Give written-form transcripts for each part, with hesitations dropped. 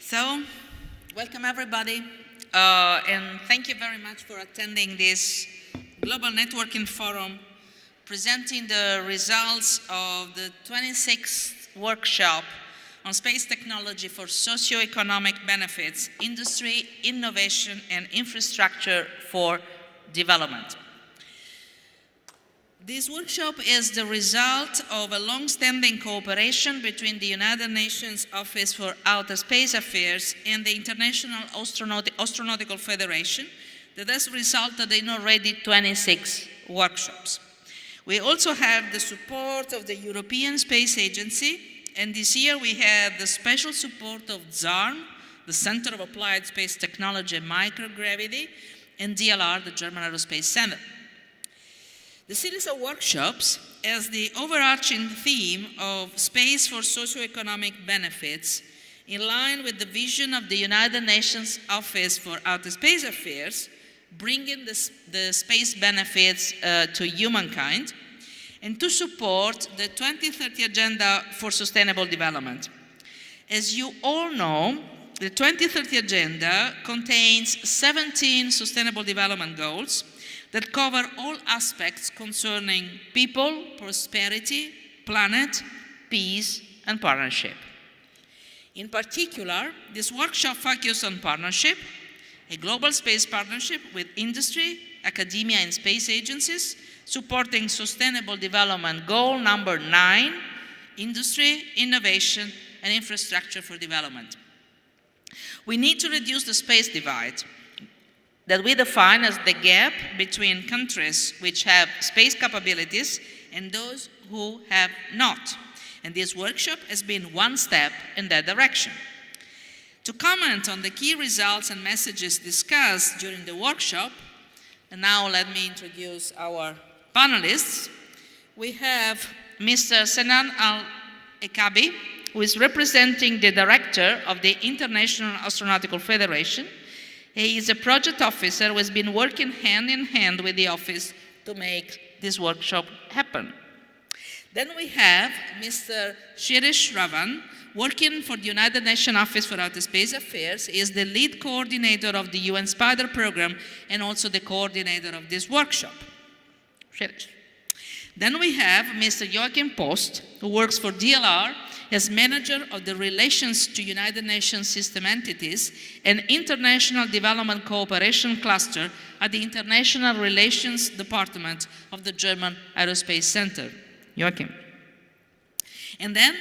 So, welcome everybody, and thank you very much for attending this Global Networking Forum, presenting the results of the 26th workshop on space technology for socio-economic benefits, industry, innovation, and infrastructure for development. This workshop is the result of a long-standing cooperation between the United Nations Office for Outer Space Affairs and the International Astronautical Federation that has resulted in already 26 workshops. We also have the support of the European Space Agency, and this year we had the special support of ZARM, the Center of Applied Space Technology and Microgravity, and DLR, the German Aerospace Center. The series of workshops has the overarching theme of space for socio-economic benefits, in line with the vision of the United Nations Office for Outer Space Affairs, bringing the space benefits to humankind, and to support the 2030 Agenda for Sustainable Development. As you all know, the 2030 Agenda contains 17 Sustainable Development Goals that cover all aspects concerning people, prosperity, planet, peace, and partnership. In particular, this workshop focused on partnership, a global space partnership with industry, academia, and space agencies, supporting Sustainable Development Goal number 9, industry, innovation, and infrastructure for development. We need to reduce the space divide that we define as the gap between countries which have space capabilities and those who have not. And this workshop has been one step in that direction. To comment on the key results and messages discussed during the workshop, and now let me introduce our panelists. We have Mr. Senan Al-Ekabi, who is representing the director of the International Astronautical Federation. He is a project officer who has been working hand in hand with the office to make this workshop happen. Then we have Mr. Shirish Ravan, working for the United Nations Office for Outer Space Affairs. He is the lead coordinator of the UN Spider program and also the coordinator of this workshop. Shirish. Then we have Mr. Joachim Post, who works for DLR as manager of the Relations to United Nations System Entities and International Development Cooperation Cluster at the International Relations Department of the German Aerospace Center. Joachim. And then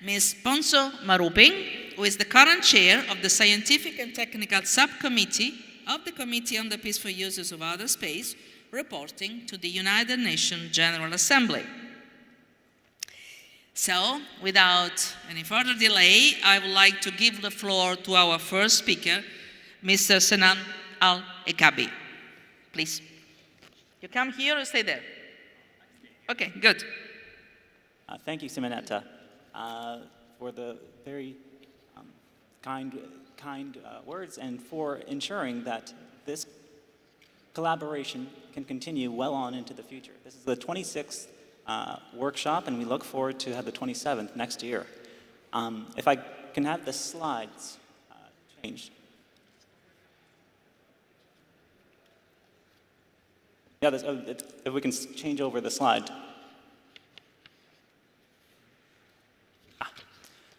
Ms. Ponso Maruping, who is the current chair of the Scientific and Technical Subcommittee of the Committee on the Peaceful Uses of Outer Space, reporting to the United Nations General Assembly. So, without any further delay, I would like to give the floor to our first speaker, Mr. Senan Al-Ekabi. Please. You come here or stay there? Okay, good. Thank you, Simonetta, for the very kind words and for ensuring that this collaboration can continue well on into the future. This is the 26th workshop, and we look forward to have the 27th next year. If I can have the slides changed. Yeah, if we can change over the slide.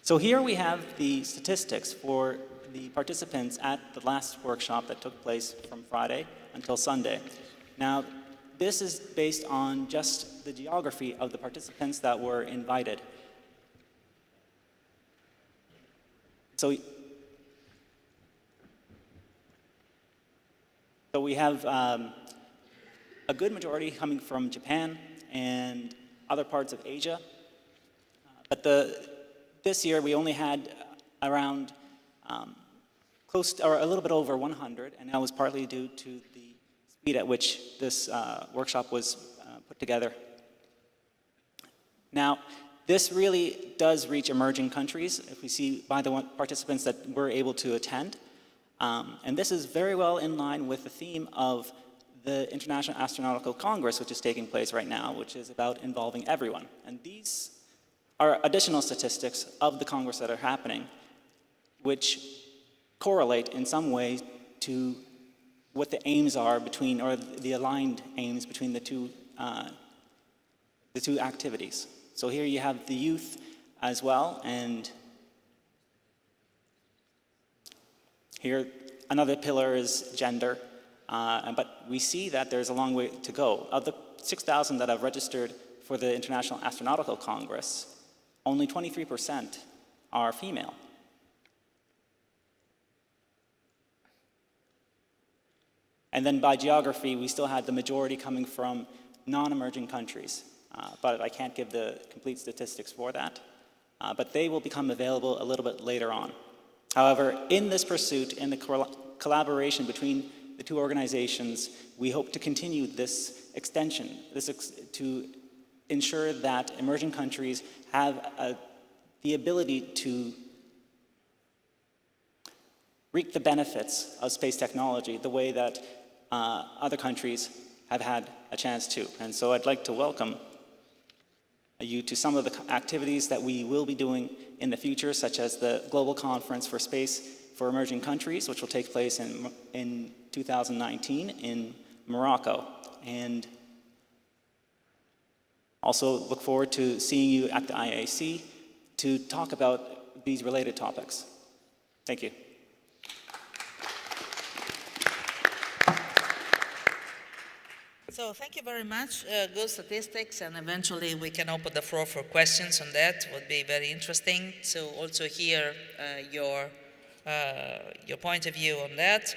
So here we have the statistics for the participants at the last workshop that took place from Friday until Sunday. Now, this is based on just the geography of the participants that were invited. So we have a good majority coming from Japan and other parts of Asia. But this year we only had around close to, or a little bit over 100, and that was partly due to the speed at which this workshop was put together. Now, this really does reach emerging countries, if we see by the participants that were able to attend. And this is very well in line with the theme of the International Astronautical Congress, which is taking place right now, which is about involving everyone. And these are additional statistics of the Congress that are happening, which correlate in some way to what the aims are between, or the aligned aims between the two activities. So here you have the youth as well, and here another pillar is gender, but we see that there's a long way to go. Of the 6,000 that have registered for the International Astronautical Congress, only 23% are female. And then by geography, we still had the majority coming from non-emerging countries, but I can't give the complete statistics for that. But they will become available a little bit later on. However, in this pursuit, in the collaboration between the two organizations, we hope to continue this extension, to ensure that emerging countries have the ability to reap the benefits of space technology the way that other countries have had a chance to. And so I'd like to welcome you to some of the activities that we will be doing in the future, such as the Global Conference for Space for Emerging Countries, which will take place in 2019 in Morocco. And also look forward to seeing you at the IAC to talk about these related topics. Thank you. So thank you very much. Good statistics, and eventually we can open the floor for questions on that. Would be very interesting to also hear your point of view on that.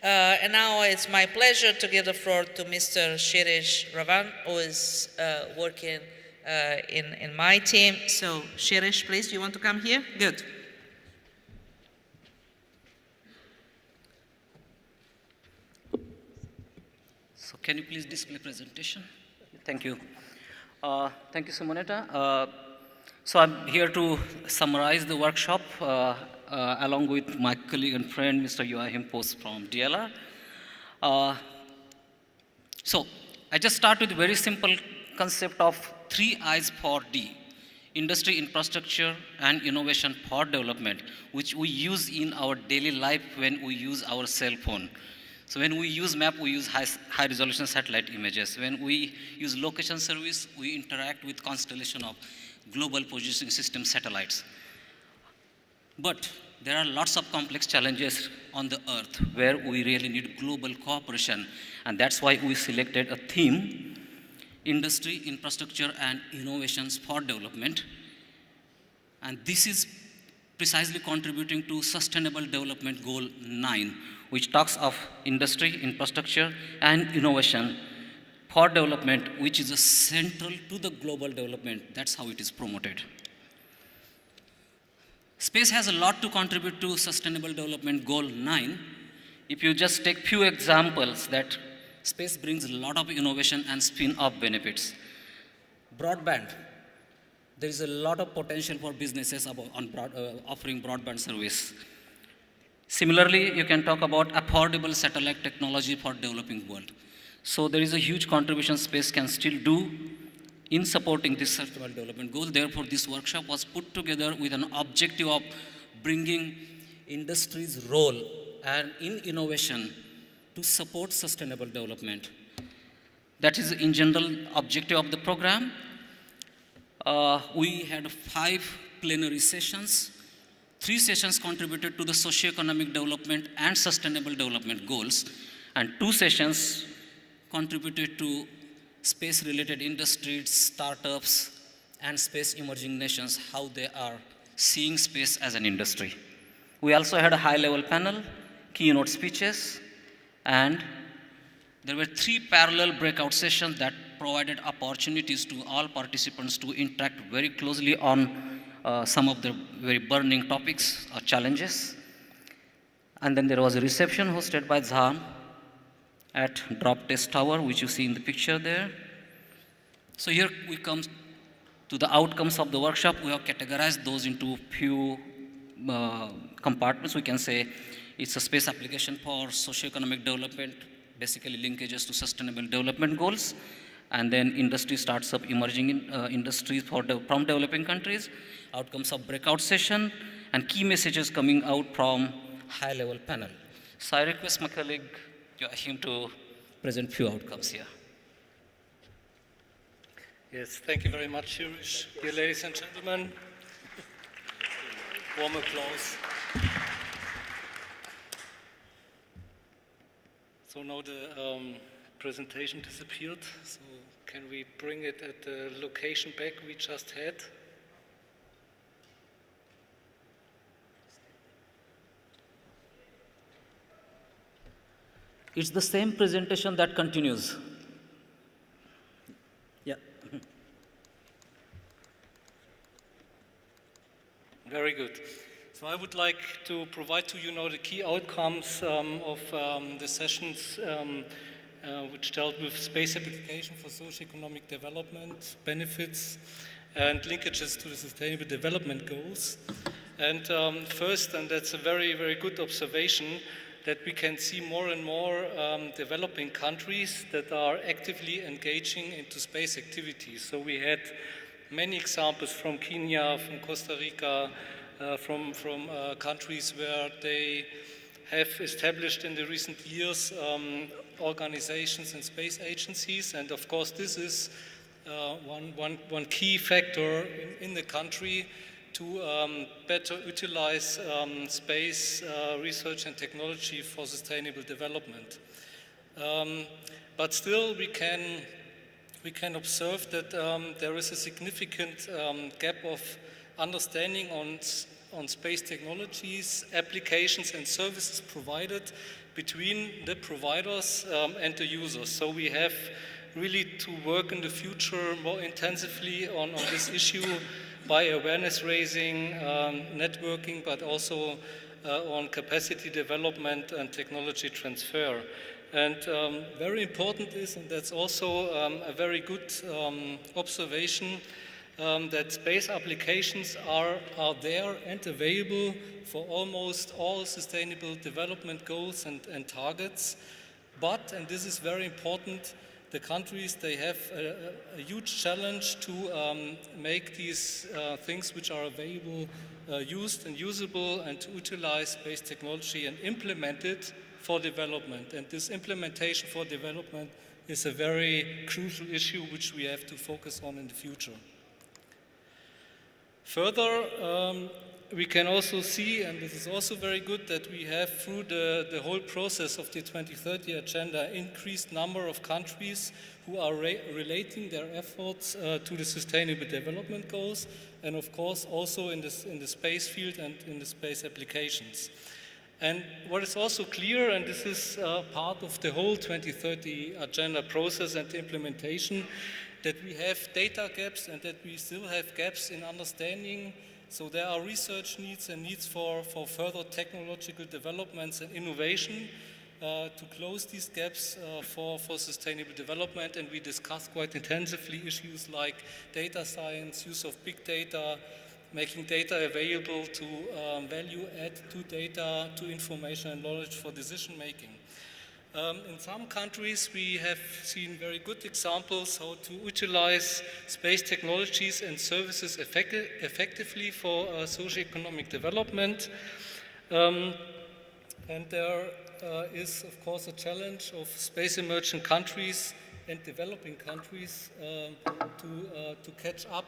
And now it's my pleasure to give the floor to Mr. Shirish Ravan, who is working in my team. So Shirish, please, you want to come here? Good. So can you please display presentation? Thank you. Thank you, Simonetta. So I'm here to summarize the workshop along with my colleague and friend, Mr. Joachim Post from DLR. So I just start with a very simple concept of 3 I's for D: industry, infrastructure, and innovation for development, which we use in our daily life when we use our cell phone. So when we use map, we use high resolution satellite images. When we use location service, we interact with constellation of global positioning system satellites. But there are lots of complex challenges on the earth where we really need global cooperation. And that's why we selected a theme: industry, infrastructure, and innovations for development. And this is precisely contributing to Sustainable Development Goal 9, which talks of industry, infrastructure, and innovation for development, which is central to the global development. That's how it is promoted. Space has a lot to contribute to Sustainable Development Goal 9. If you just take few examples, that space brings a lot of innovation and spin-off benefits. Broadband. There is a lot of potential for businesses offering broadband service. Similarly, you can talk about affordable satellite technology for developing world. So there is a huge contribution space can still do in supporting this Sustainable Development Goal. Therefore, this workshop was put together with an objective of bringing industry's role and in innovation to support sustainable development. That is in general objective of the program. We had 5 plenary sessions. 3 sessions contributed to the socio-economic development and sustainable development goals, and 2 sessions contributed to space-related industries, startups, and space emerging nations, how they are seeing space as an industry. We also had a high-level panel, keynote speeches, and there were 3 parallel breakout sessions that provided opportunities to all participants to interact very closely on some of the very burning topics or challenges. And then there was a reception hosted by Zhan at Drop Test Tower, which you see in the picture there. So here we come to the outcomes of the workshop. We have categorized those into few compartments. We can say it's a space application for socio-economic development, basically linkages to sustainable development goals, and then industry starts up emerging industries from developing countries, outcomes of breakout session, and key messages coming out from high-level panel. So I request my colleague Joachim to present few outcomes here. Yes, thank you very much, Hirish. Dear ladies and gentlemen, warm applause. So now the presentation disappeared, so can we bring it at the location back we just had? It's the same presentation that continues. Yeah. Very good. So I would like to provide to you now the key outcomes of the sessions which dealt with space application for socio-economic development, benefits, and linkages to the Sustainable Development Goals. And first, and that's a very, very good observation, that we can see more and more developing countries that are actively engaging into space activities. So we had many examples from Kenya, from Costa Rica, from countries where they have established in the recent years organizations and space agencies. And of course, this is one key factor in the country to better utilize space research and technology for sustainable development. But still, we can observe that there is a significant gap of understanding on space technologies, applications, and services provided between the providers and the users. So we have really to work in the future more intensively on this issue by awareness raising, networking, but also on capacity development and technology transfer. And very important is, and that's also a very good observation, that space applications are there and available for almost all sustainable development goals and targets. But, and this is very important, the countries, they have a huge challenge to make these things which are available used and usable, and to utilize space technology and implement it for development. And this implementation for development is a very crucial issue which we have to focus on in the future. Further, we can also see, and this is also very good, that we have through the whole process of the 2030 agenda increased number of countries who are relating their efforts to the Sustainable Development Goals, and of course also in the space field and in the space applications. And what is also clear, and this is part of the whole 2030 agenda process and the implementation, that we have data gaps and that we still have gaps in understanding. So there are research needs and needs for further technological developments and innovation to close these gaps for sustainable development. And we discussed quite intensively issues like data science, use of big data, making data available to value add to data, to information and knowledge for decision making. In some countries, we have seen very good examples how to utilize space technologies and services effectively for socio-economic development. And there is, of course, a challenge of space emerging countries and developing countries to catch up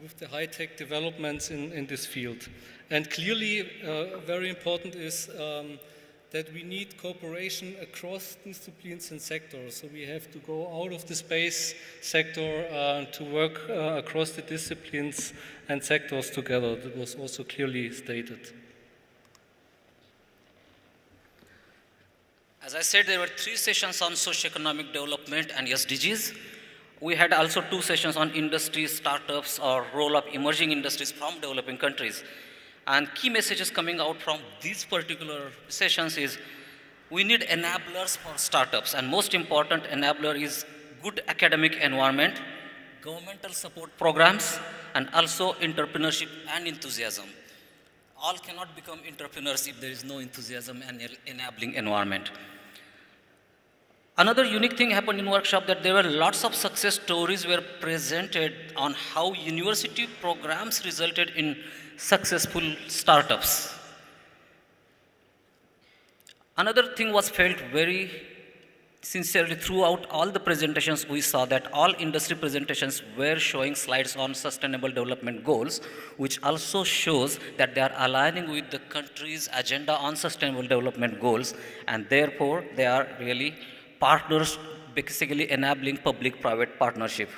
with the high-tech developments in this field. And clearly, very important is that we need cooperation across disciplines and sectors. So we have to go out of the space sector to work across the disciplines and sectors together. That was also clearly stated. As I said, there were 3 sessions on socio-economic development and SDGs. We had also 2 sessions on industry, startups, or role of emerging industries from developing countries. And key messages coming out from these particular sessions is we need enablers for startups, and most important enabler is good academic environment, governmental support programs, and also entrepreneurship and enthusiasm. All cannot become entrepreneurs if there is no enthusiasm and enabling environment. Another unique thing happened in workshop that there were lots of success stories were presented on how university programs resulted in successful startups. Another thing was felt very sincerely throughout all the presentations. We saw that all industry presentations were showing slides on sustainable development goals, which also shows that they are aligning with the country's agenda on sustainable development goals, and therefore they are really partners, basically enabling public-private partnership.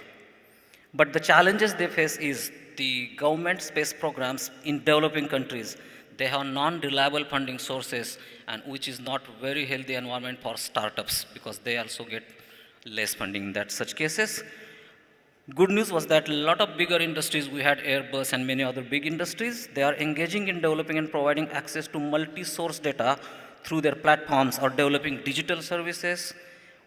But the challenges they face is the government space programs in developing countries. They have non-reliable funding sources, and which is not very healthy environment for startups because they also get less funding in that such cases. Good news was that a lot of bigger industries, we had Airbus and many other big industries, they are engaging in developing and providing access to multi-source data through their platforms or developing digital services,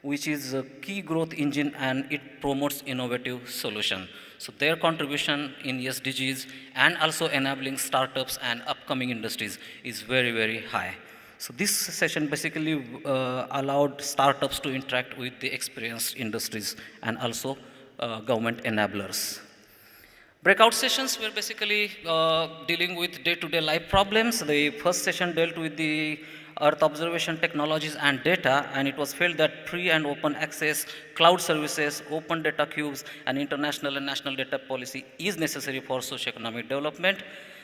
which is a key growth engine and it promotes innovative solution. So their contribution in SDGs and also enabling startups and upcoming industries is very, very high. So this session basically allowed startups to interact with the experienced industries and also government enablers. Breakout sessions were basically dealing with day-to-day life problems. The first session dealt with the Earth observation technologies and data, and it was felt that free and open access, cloud services, open data cubes, and international and national data policy is necessary for socio-economic development.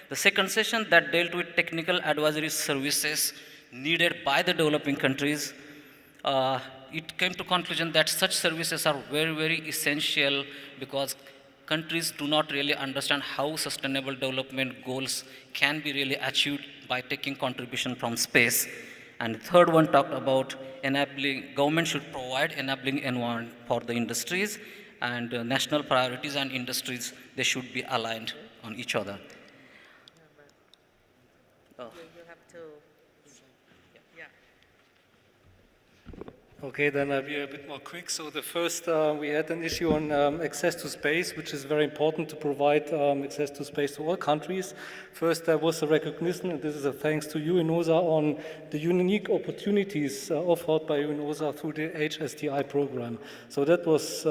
The second session that dealt with technical advisory services needed by the developing countries. It came to conclusion that such services are very, very essential because countries do not really understand how sustainable development goals can be really achieved by taking contribution from space. And the third one talked about enabling, government should provide enabling environment for the industries, and national priorities and industries, they should be aligned on each other. You have to, yeah. Okay, then I'll be a bit more quick. So the first, we had an issue on access to space, which is very important to provide access to space to all countries. First, there was a recognition, and this is a thanks to UNOSA, on the unique opportunities offered by UNOSA through the HSTI program. So that was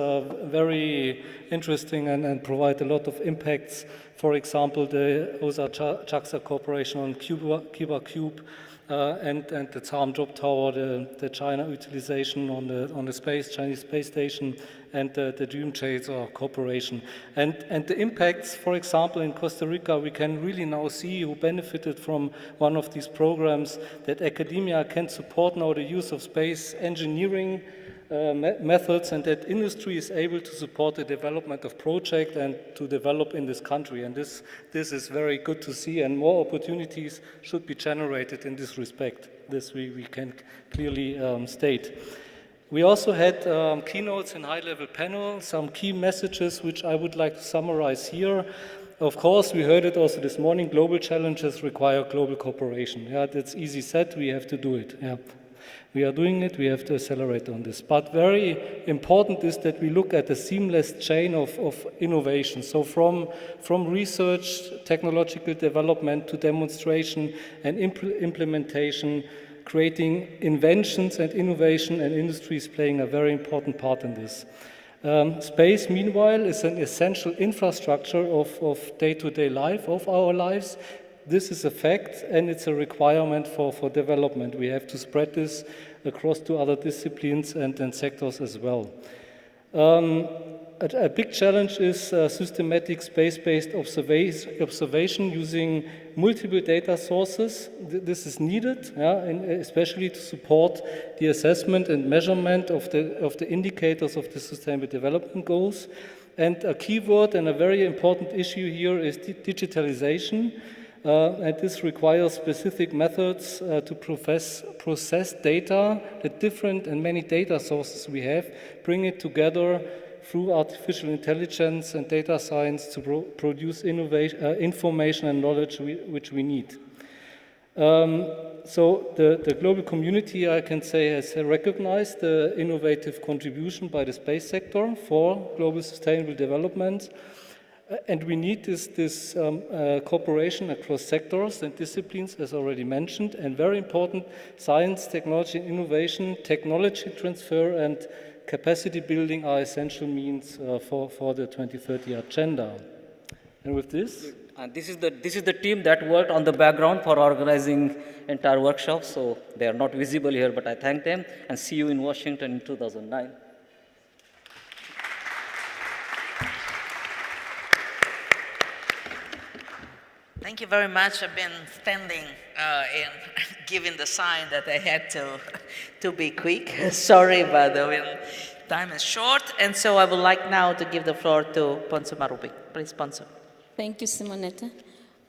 very interesting and provide a lot of impacts. For example, the OSA-JAXA cooperation on Cuba Cube, and the TSAM drop tower, the China utilization on the Chinese space station, and the Dream Chaser cooperation. And the impacts, for example, in Costa Rica, we can really now see who benefited from one of these programs, that academia can support now the use of space engineering methods, and that industry is able to support the development of projects and to develop in this country. And this is very good to see, and more opportunities should be generated in this respect. This we can clearly state. We also had keynotes and high-level panel, some key messages which I would like to summarize here. Of course, we heard it also this morning, global challenges require global cooperation. Yeah, that's easy said, we have to do it. Yeah. We are doing it, we have to accelerate on this. But very important is that we look at a seamless chain of innovation. So from research, technological development to demonstration and implementation, creating inventions and innovation, and industry is playing a very important part in this. Space, meanwhile, is an essential infrastructure of day-to-day life, of our lives. This is a fact, and it's a requirement for development. We have to spread this across to other disciplines and sectors as well. A big challenge is systematic space-based observation using multiple data sources. This is needed, yeah, and especially to support the assessment and measurement of the indicators of the Sustainable Development Goals. And a key word and a very important issue here is digitalization. And this requires specific methods to process data, the different and many data sources we have, bring it together through artificial intelligence and data science to produce information and knowledge which we need. So the global community, I can say, has recognized the innovative contribution by the space sector for global sustainable development. And we need this cooperation across sectors and disciplines, as already mentioned, and very important, science, technology, and innovation, technology transfer, and capacity building are essential means for the 2030 agenda. And with this, This is the team that worked on the background for organizing entire workshop. So they are not visible here, but I thank them and see you in Washington in 2009. Thank you very much. I've been standing and giving the sign that I had to be quick. Sorry, but time is short. And so I would like now to give the floor to Ponzo Marubi. Please, Ponzo. Thank you, Simonetta.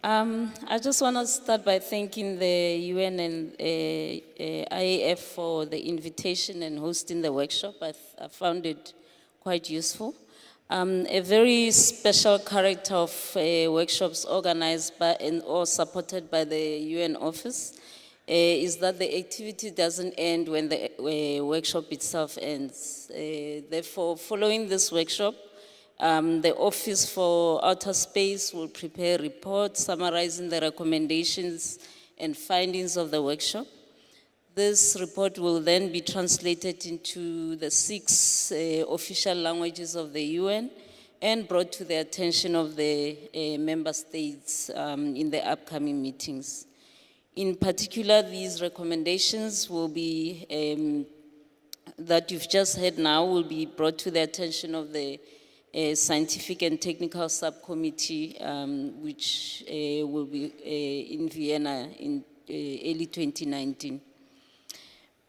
I just want to start by thanking the UN and IAF for the invitation and hosting the workshop. I found it quite useful. A very special character of workshops organized by or supported by the UN office is that the activity doesn't end when the workshop itself ends. Therefore, following this workshop, the Office for Outer Space will prepare a report summarizing the recommendations and findings of the workshop. This report will then be translated into the 6 official languages of the UN and brought to the attention of the member states in the upcoming meetings. In particular, these recommendations will be, that you've just heard now, will be brought to the attention of the Scientific and Technical Subcommittee, which will be in Vienna in early 2019.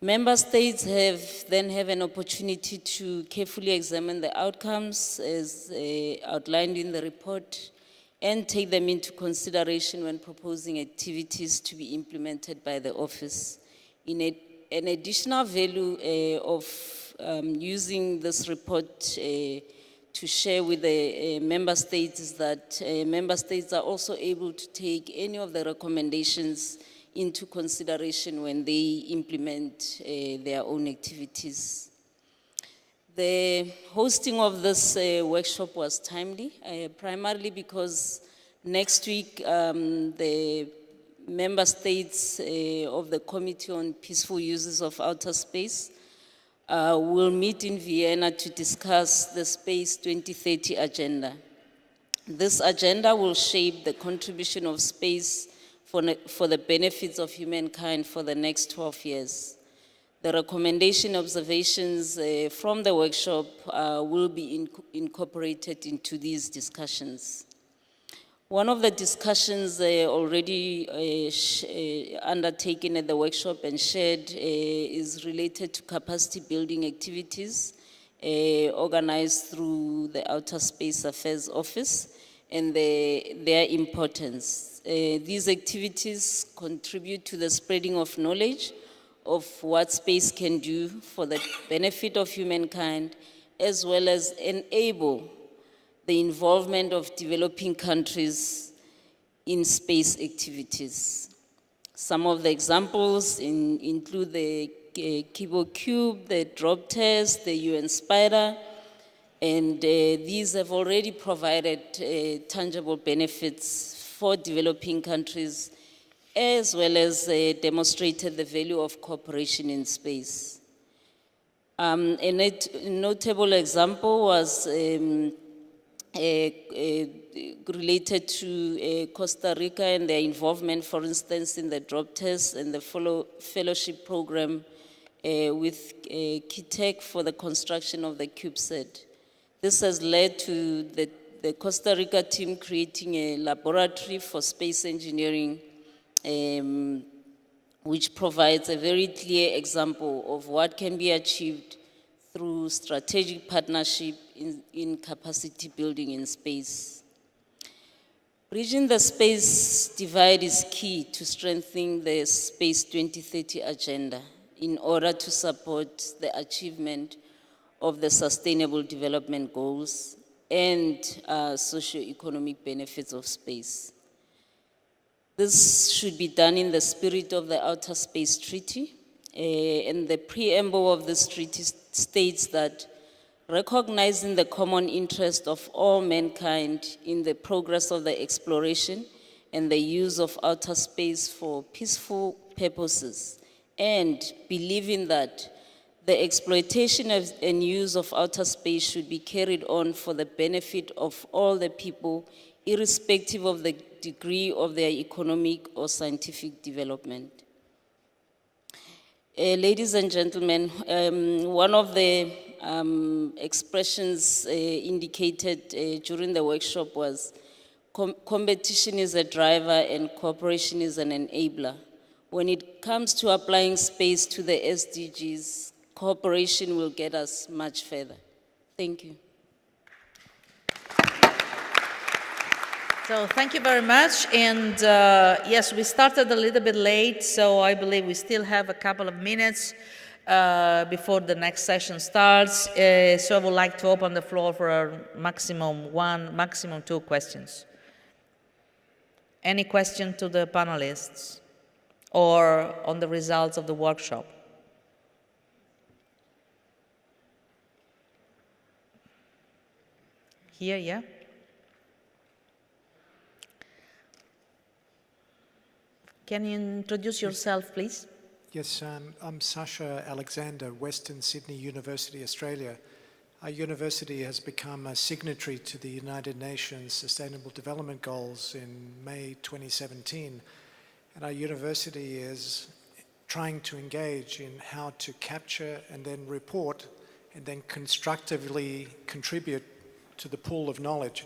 Member states then have an opportunity to carefully examine the outcomes as outlined in the report and take them into consideration when proposing activities to be implemented by the office. An additional value of using this report to share with the member states is that member states are also able to take any of the recommendations into consideration when they implement their own activities. The hosting of this workshop was timely, primarily because next week the member states of the Committee on Peaceful Uses of Outer Space will meet in Vienna to discuss the Space 2030 agenda. This agenda will shape the contribution of space for the benefits of humankind for the next 12 years. The recommendation observations from the workshop will be incorporated into these discussions. One of the discussions already undertaken at the workshop and shared is related to capacity building activities organized through the Outer Space Affairs Office and their importance. These activities contribute to the spreading of knowledge of what space can do for the benefit of humankind, as well as enable the involvement of developing countries in space activities. Some of the examples include the Kibo Cube, the Drop Test, the UN Spider, and these have already provided tangible benefits for developing countries, as well as demonstrated the value of cooperation in space. A notable example was related to Costa Rica and their involvement, for instance, in the Drop Test and the fellowship program with KITEC for the construction of the CubeSat. This has led to the Costa Rica team creating a laboratory for space engineering, which provides a very clear example of what can be achieved through strategic partnership in capacity building in space. Bridging the space divide is key to strengthening the Space 2030 agenda in order to support the achievement of the Sustainable Development Goals and socio-economic benefits of space. This should be done in the spirit of the Outer Space Treaty, and the preamble of this treaty states that recognizing the common interest of all mankind in the progress of the exploration and the use of outer space for peaceful purposes, and believing that the exploitation and use of outer space should be carried on for the benefit of all the people, irrespective of the degree of their economic or scientific development. Ladies and gentlemen, one of the expressions indicated during the workshop was competition is a driver and cooperation is an enabler. When it comes to applying space to the SDGs, cooperation will get us much further. Thank you. So thank you very much. And yes, we started a little bit late, so I believe we still have a couple of minutes before the next session starts. So I would like to open the floor for a maximum 2 questions. Any question to the panelists or on the results of the workshop? Here, yeah? Can you introduce yourself, please? Yes, I'm Sasha Alexander, Western Sydney University, Australia. Our university has become a signatory to the United Nations Sustainable Development Goals in May 2017. And our university is trying to engage in how to capture and then report and then constructively contribute to the pool of knowledge.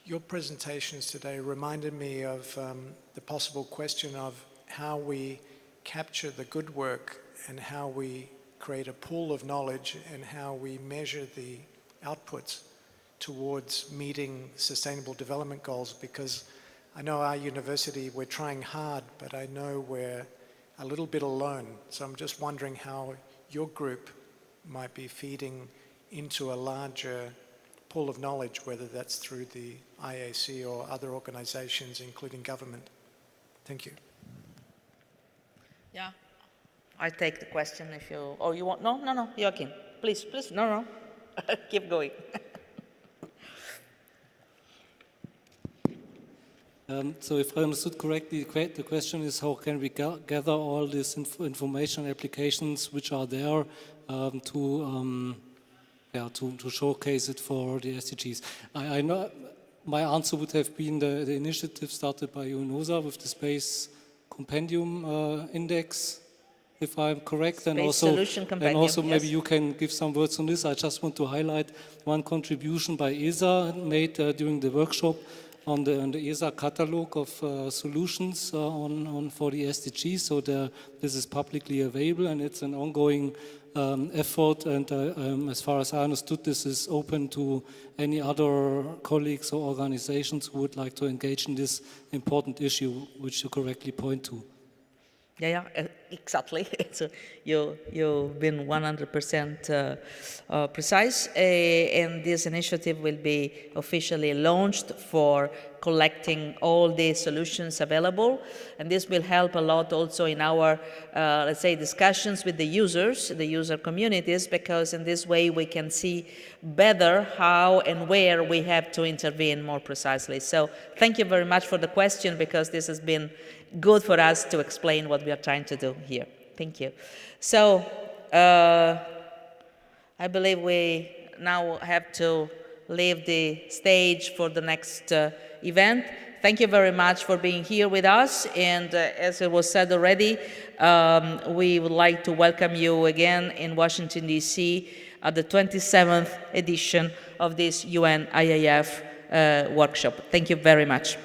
Your presentations today reminded me of the possible question of how we capture the good work and how we create a pool of knowledge and how we measure the outputs towards meeting sustainable development goals, because I know our university, we're trying hard, but I know we're a little bit alone. So I'm just wondering how your group might be feeding into a larger pool of knowledge, whether that's through the IAC or other organizations, including government. Thank you. Yeah, I take the question if you, oh, you want, no, Joachim, please, no, keep going. So if I understood correctly, the question is how can we gather all this information applications which are there to showcase it for the SDGs. I know my answer would have been the initiative started by UNOSA with the Space Compendium Index, if I'm correct, and also yes. Maybe you can give some words on this. I just want to highlight one contribution by ESA made during the workshop on the ESA catalog of solutions for the SDGs. So this is publicly available and it's an ongoing effort, and as far as I understood, this is open to any other colleagues or organizations who would like to engage in this important issue, which you correctly point to. Yeah, exactly. So you've been 100% precise, and this initiative will be officially launched for collecting all the solutions available, and this will help a lot also in our, let's say, discussions with the users, the user communities, because in this way we can see better how and where we have to intervene more precisely. So thank you very much for the question, because this has been good for us to explain what we are trying to do here. Thank you. So I believe we now have to leave the stage for the next event. Thank you very much for being here with us. And as it was said already, we would like to welcome you again in Washington, D.C. at the 27th edition of this UN IAF workshop. Thank you very much.